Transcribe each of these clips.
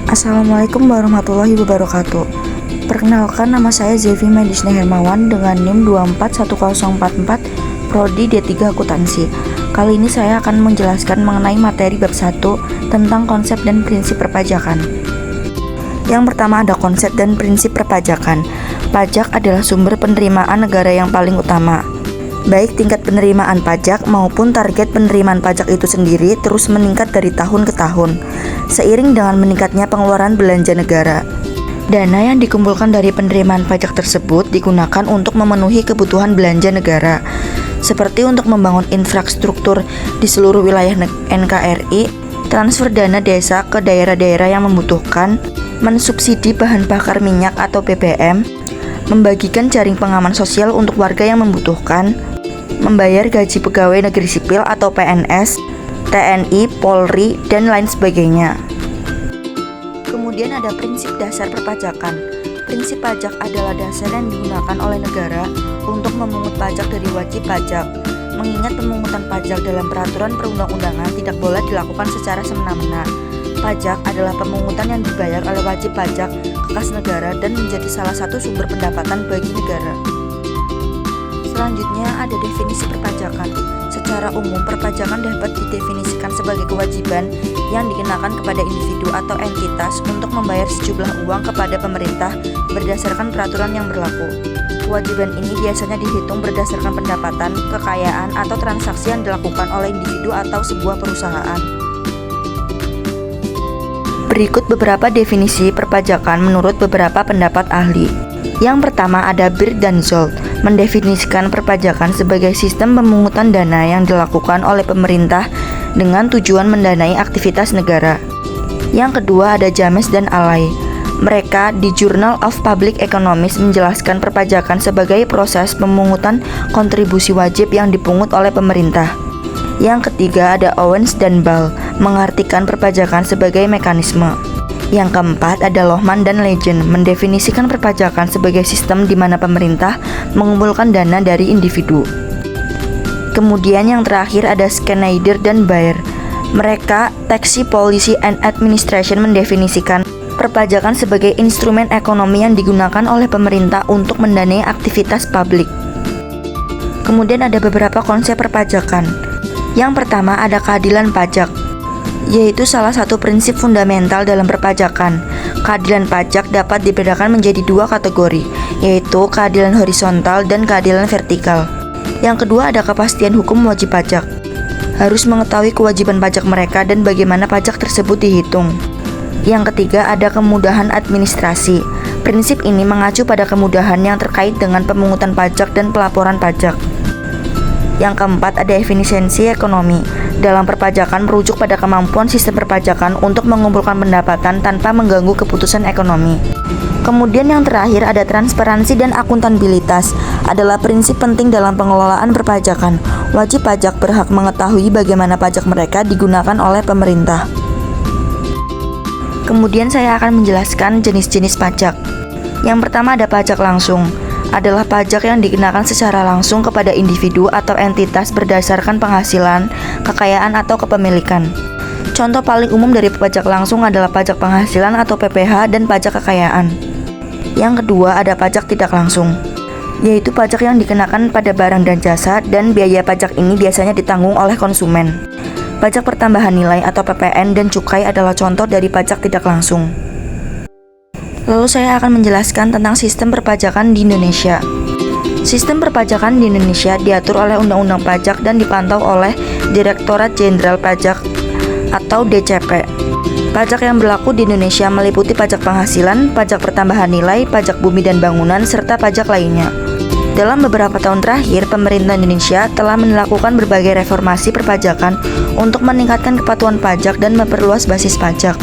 Assalamualaikum warahmatullahi wabarakatuh. Perkenalkan, nama saya Zevi Medisna Hermawan dengan NIM 241044 Prodi D3 Akuntansi. Kali ini saya akan menjelaskan mengenai materi bab 1 tentang konsep dan prinsip perpajakan. Yang pertama ada konsep dan prinsip perpajakan. Pajak adalah sumber penerimaan negara yang paling utama. Baik tingkat penerimaan pajak maupun target penerimaan pajak itu sendiri terus meningkat dari tahun ke tahun, seiring dengan meningkatnya pengeluaran belanja negara. Dana yang dikumpulkan dari penerimaan pajak tersebut digunakan untuk memenuhi kebutuhan belanja negara, seperti untuk membangun infrastruktur di seluruh wilayah NKRI, transfer dana desa ke daerah-daerah yang membutuhkan, mensubsidi bahan bakar minyak atau BBM, membagikan jaring pengaman sosial untuk warga yang membutuhkan, membayar gaji pegawai negeri sipil atau PNS, TNI, Polri, dan lain sebagainya. Kemudian ada prinsip dasar perpajakan. Prinsip pajak adalah dasar yang digunakan oleh negara untuk memungut pajak dari wajib pajak. Mengingat pemungutan pajak dalam peraturan perundang-undangan tidak boleh dilakukan secara semena-mena. Pajak adalah pemungutan yang dibayar oleh wajib pajak ke kas negara dan menjadi salah satu sumber pendapatan bagi negara. Selanjutnya ada definisi perpajakan. Secara umum, perpajakan dapat didefinisikan sebagai kewajiban yang dikenakan kepada individu atau entitas untuk membayar sejumlah uang kepada pemerintah berdasarkan peraturan yang berlaku. Kewajiban ini biasanya dihitung berdasarkan pendapatan, kekayaan, atau transaksi yang dilakukan oleh individu atau sebuah perusahaan. Berikut beberapa definisi perpajakan menurut beberapa pendapat ahli. Yang pertama ada Bird dan Zold, mendefinisikan perpajakan sebagai sistem pemungutan dana yang dilakukan oleh pemerintah dengan tujuan mendanai aktivitas negara. Yang kedua ada James dan Alley. Mereka di Journal of Public Economics menjelaskan perpajakan sebagai proses pemungutan kontribusi wajib yang dipungut oleh pemerintah. Yang ketiga ada Owens dan Ball, mengartikan perpajakan sebagai mekanisme. Yang keempat ada Lohman dan Legend, mendefinisikan perpajakan sebagai sistem di mana pemerintah mengumpulkan dana dari individu. Kemudian yang terakhir ada Schneider dan Baer. Mereka, Tax Policy and Administration, mendefinisikan perpajakan sebagai instrumen ekonomi yang digunakan oleh pemerintah untuk mendanai aktivitas publik. Kemudian ada beberapa konsep perpajakan. Yang pertama ada keadilan pajak, yaitu salah satu prinsip fundamental dalam perpajakan. Keadilan pajak dapat dibedakan menjadi dua kategori, yaitu keadilan horizontal dan keadilan vertikal. Yang kedua ada kepastian hukum wajib pajak, harus mengetahui kewajiban pajak mereka dan bagaimana pajak tersebut dihitung. Yang ketiga ada kemudahan administrasi. Prinsip ini mengacu pada kemudahan yang terkait dengan pemungutan pajak dan pelaporan pajak. Yang keempat ada efisiensi ekonomi. Dalam perpajakan merujuk pada kemampuan sistem perpajakan untuk mengumpulkan pendapatan tanpa mengganggu keputusan ekonomi. Kemudian yang terakhir ada transparansi dan akuntabilitas, adalah prinsip penting dalam pengelolaan perpajakan. Wajib pajak berhak mengetahui bagaimana pajak mereka digunakan oleh pemerintah. Kemudian saya akan menjelaskan jenis-jenis pajak. Yang pertama ada pajak langsung, adalah pajak yang dikenakan secara langsung kepada individu atau entitas berdasarkan penghasilan, kekayaan, atau kepemilikan. Contoh paling umum dari pajak langsung adalah pajak penghasilan atau PPh dan pajak kekayaan. Yang kedua ada pajak tidak langsung, yaitu pajak yang dikenakan pada barang dan jasa dan biaya pajak ini biasanya ditanggung oleh konsumen. Pajak pertambahan nilai atau PPN dan cukai adalah contoh dari pajak tidak langsung. Lalu saya akan menjelaskan tentang sistem perpajakan di Indonesia. Sistem perpajakan di Indonesia diatur oleh Undang-Undang Pajak dan dipantau oleh Direktorat Jenderal Pajak atau DCP. Pajak yang berlaku di Indonesia meliputi pajak penghasilan, pajak pertambahan nilai, pajak bumi dan bangunan, serta pajak lainnya. Dalam beberapa tahun terakhir, pemerintah Indonesia telah melakukan berbagai reformasi perpajakan untuk meningkatkan kepatuhan pajak dan memperluas basis pajak.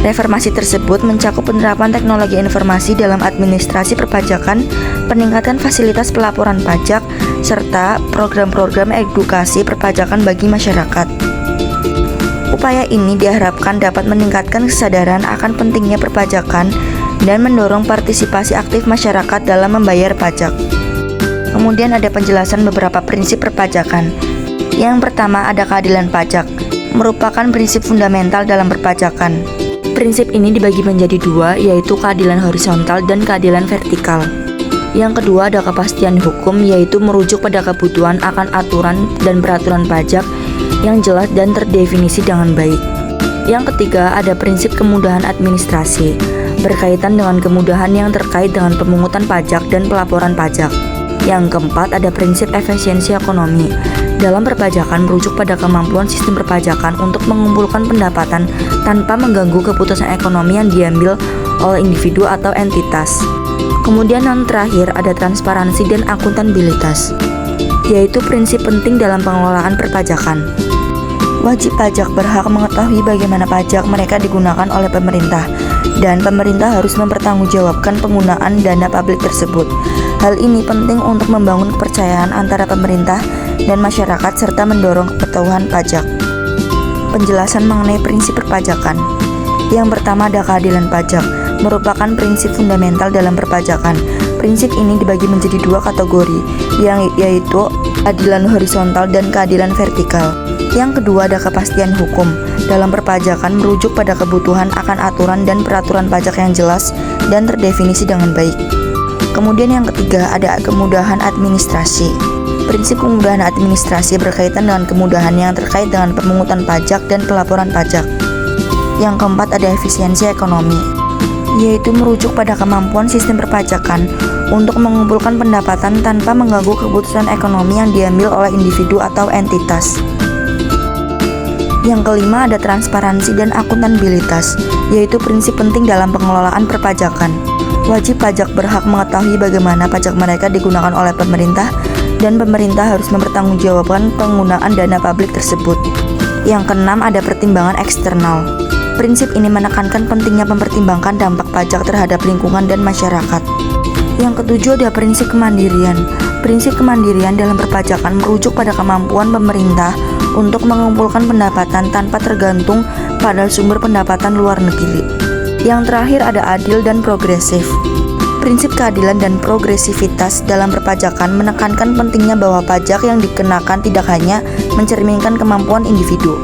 Reformasi tersebut mencakup penerapan teknologi informasi dalam administrasi perpajakan, peningkatan fasilitas pelaporan pajak, serta program-program edukasi perpajakan bagi masyarakat. Upaya ini diharapkan dapat meningkatkan kesadaran akan pentingnya perpajakan dan mendorong partisipasi aktif masyarakat dalam membayar pajak. Kemudian ada penjelasan beberapa prinsip perpajakan. Yang pertama ada keadilan pajak, merupakan prinsip fundamental dalam perpajakan. Prinsip ini dibagi menjadi dua, yaitu keadilan horizontal dan keadilan vertikal. Yang kedua ada kepastian hukum, yaitu merujuk pada kebutuhan akan aturan dan peraturan pajak yang jelas dan terdefinisi dengan baik. Yang ketiga ada prinsip kemudahan administrasi, berkaitan dengan kemudahan yang terkait dengan pemungutan pajak dan pelaporan pajak. Yang keempat ada prinsip efisiensi ekonomi. Dalam perpajakan merujuk pada kemampuan sistem perpajakan untuk mengumpulkan pendapatan tanpa mengganggu keputusan ekonomi yang diambil oleh individu atau entitas. Kemudian yang terakhir ada transparansi dan akuntabilitas, yaitu prinsip penting dalam pengelolaan perpajakan. Wajib pajak berhak mengetahui bagaimana pajak mereka digunakan oleh pemerintah, dan pemerintah harus mempertanggungjawabkan penggunaan dana publik tersebut. Hal ini penting untuk membangun kepercayaan antara pemerintah dan masyarakat serta mendorong kepatuhan pajak. Penjelasan mengenai prinsip perpajakan. Yang pertama ada keadilan pajak, merupakan prinsip fundamental dalam perpajakan. Prinsip ini dibagi menjadi dua kategori, yaitu keadilan horizontal dan keadilan vertikal. Yang kedua ada kepastian hukum. Dalam perpajakan merujuk pada kebutuhan akan aturan dan peraturan pajak yang jelas dan terdefinisi dengan baik. Kemudian yang ketiga ada kemudahan administrasi. Prinsip kemudahan administrasi berkaitan dengan kemudahan yang terkait dengan pemungutan pajak dan pelaporan pajak. Yang keempat ada efisiensi ekonomi, yaitu merujuk pada kemampuan sistem perpajakan untuk mengumpulkan pendapatan tanpa mengganggu keputusan ekonomi yang diambil oleh individu atau entitas. Yang kelima ada transparansi dan akuntabilitas, yaitu prinsip penting dalam pengelolaan perpajakan. Wajib pajak berhak mengetahui bagaimana pajak mereka digunakan oleh pemerintah, dan pemerintah harus mempertanggungjawabkan penggunaan dana publik tersebut. Yang keenam ada pertimbangan eksternal. Prinsip ini menekankan pentingnya mempertimbangkan dampak pajak terhadap lingkungan dan masyarakat. Yang ketujuh ada prinsip kemandirian. Prinsip kemandirian dalam perpajakan merujuk pada kemampuan pemerintah untuk mengumpulkan pendapatan tanpa tergantung pada sumber pendapatan luar negeri. Yang terakhir ada adil dan progresif. Prinsip keadilan dan progresivitas dalam perpajakan menekankan pentingnya bahwa pajak yang dikenakan tidak hanya mencerminkan kemampuan individu.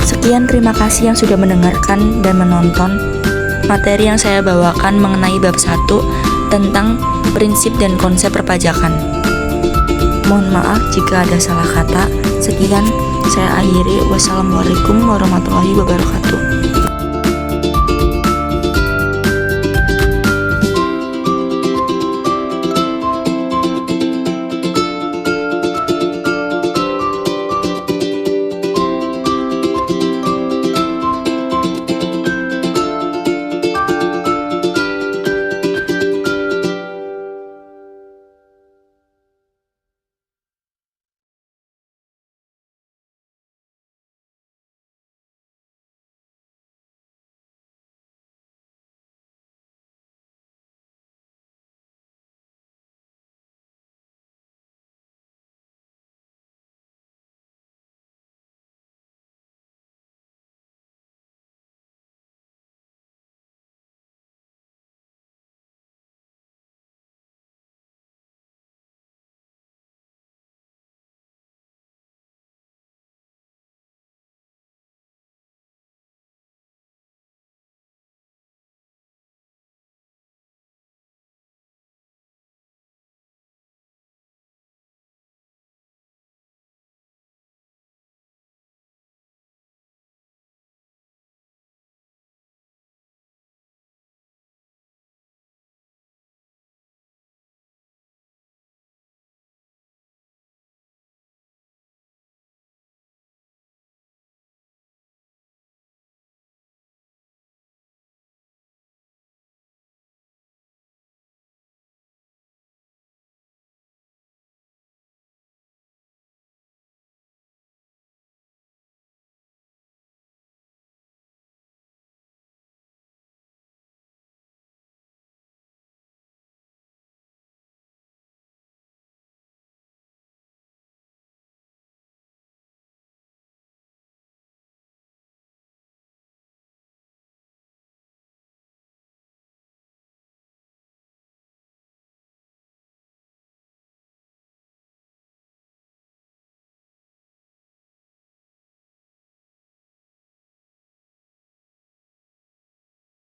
Sekian, terima kasih yang sudah mendengarkan dan menonton materi yang saya bawakan mengenai bab 1 tentang prinsip dan konsep perpajakan. Mohon maaf jika ada salah kata. Sekian, saya akhiri. Wassalamualaikum warahmatullahi wabarakatuh.